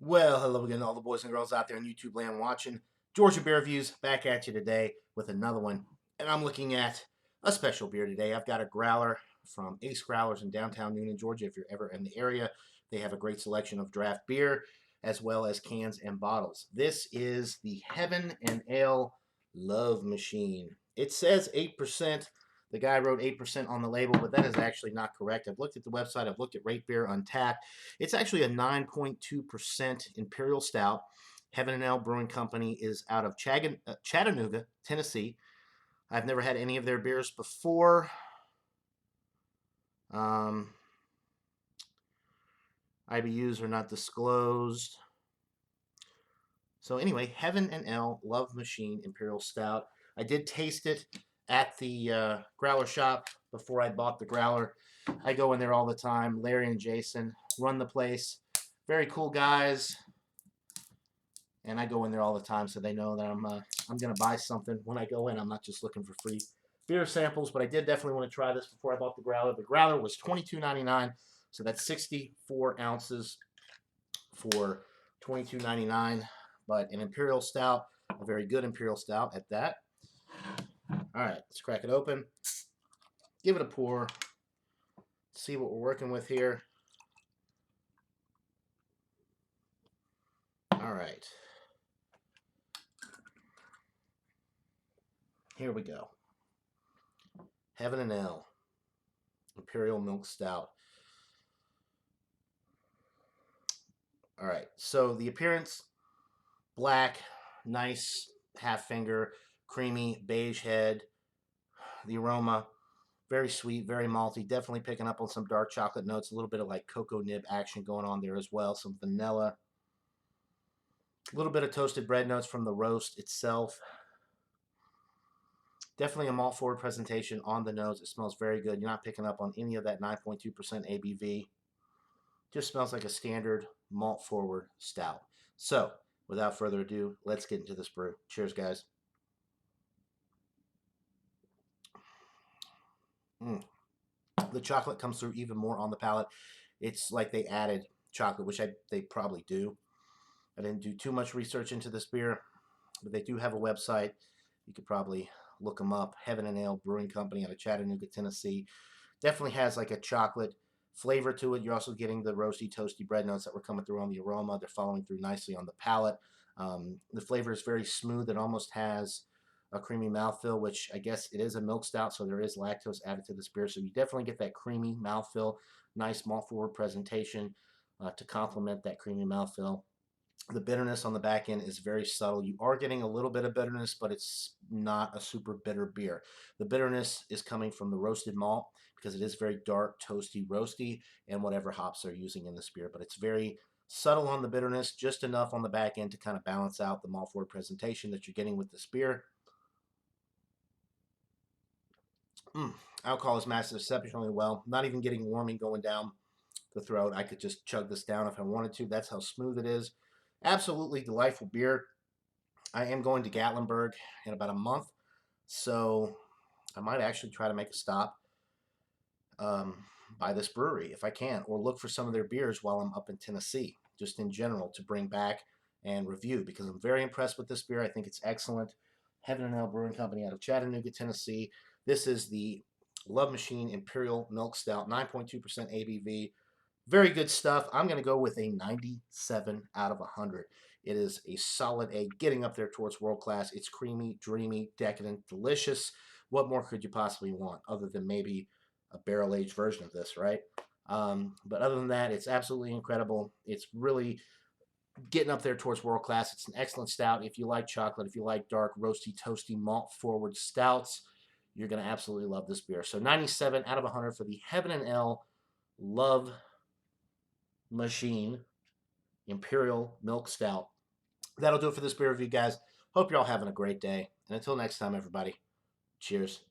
Well, hello again, all the boys and girls out there in YouTube land watching. Georgia Beer Reviews back at you today with another one. And I'm looking at a special beer today. I've got a growler from Ace Growlers in downtown Noonan, Georgia. If you're ever in the area, they have a great selection of draft beer as well as cans and bottles. This is the Heaven and Ale Love Machine. It says 8%. The guy wrote 8% on the label, but that is actually not correct. I've looked at the website. I've looked at Rate Beer Untapped. It's actually a 9.2% Imperial Stout. Heaven and Ale Brewing Company is out of Chattanooga, Tennessee. I've never had any of their beers before. IBUs are not disclosed. So anyway, Heaven and Ale Love Machine Imperial Stout. I did taste it at the growler shop before I bought the growler. I go in there all the time. Larry and Jason run the place. Very cool guys. And I go in there all the time, so they know that I'm going to buy something when I go in. I'm not just looking for free beer samples, but I did definitely want to try this before I bought the growler. The growler was $22.99, so that's 64 ounces for $22.99. But an Imperial Stout, a very good Imperial Stout at that. All right, let's crack it open. Give it a pour. See what we're working with here. All right. Here we go. Heaven and Ale Imperial Milk Stout. All right, so the appearance, black, nice half finger, creamy beige head. The aroma, very sweet, very malty, definitely picking up on some dark chocolate notes, a little bit of like cocoa nib action going on there as well, some vanilla, a little bit of toasted bread notes from the roast itself. Definitely a malt forward presentation on the nose. It smells very good. You're not picking up on any of that 9.2% ABV. Just smells like a standard malt forward stout. So, without further ado, let's get into this brew. Cheers, guys. The chocolate comes through even more on the palate. It's like they added chocolate, which they probably do. I didn't do too much research into this beer, but they do have a website. You could probably look them up. Heaven and Ale Brewing Company out of Chattanooga, Tennessee. Definitely has like a chocolate flavor to it. You're also getting the roasty, toasty bread notes that were coming through on the aroma. They're following through nicely on the palate. The flavor is very smooth. It almost has a creamy mouthfeel, which I guess it is a milk stout, so there is lactose added to this beer. So you definitely get that creamy mouthfeel, nice malt forward presentation to complement that creamy mouthfeel. The bitterness on the back end is very subtle. You are getting a little bit of bitterness, but it's not a super bitter beer. The bitterness is coming from the roasted malt because it is very dark, toasty, roasty, and whatever hops they're using in this beer. But it's very subtle on the bitterness, just enough on the back end to kind of balance out the malt forward presentation that you're getting with this beer. Alcohol is masked exceptionally well. Not even getting warming going down the throat. I could just chug this down if I wanted to. That's how smooth it is. Absolutely delightful beer. I am going to Gatlinburg in about a month, so I might actually try to make a stop by this brewery if I can, or look for some of their beers while I'm up in Tennessee, just in general, to bring back and review, because I'm very impressed with this beer. I think it's excellent. Heaven and Ale Brewing Company out of Chattanooga, Tennessee. This is the Love Machine Imperial Milk Stout, 9.2% ABV. Very good stuff. I'm going to go with a 97 out of 100. It is a solid A, getting up there towards world class. It's creamy, dreamy, decadent, delicious. What more could you possibly want other than maybe a barrel-aged version of this, right? But other than that, it's absolutely incredible. It's really getting up there towards world class. It's an excellent stout. If you like chocolate, if you like dark, roasty, toasty, malt-forward stouts, you're going to absolutely love this beer. So 97 out of 100 for the Heaven and Ale Love Machine Imperial Milk Stout. That'll do it for this beer review, guys. Hope you're all having a great day. And until next time, everybody, cheers.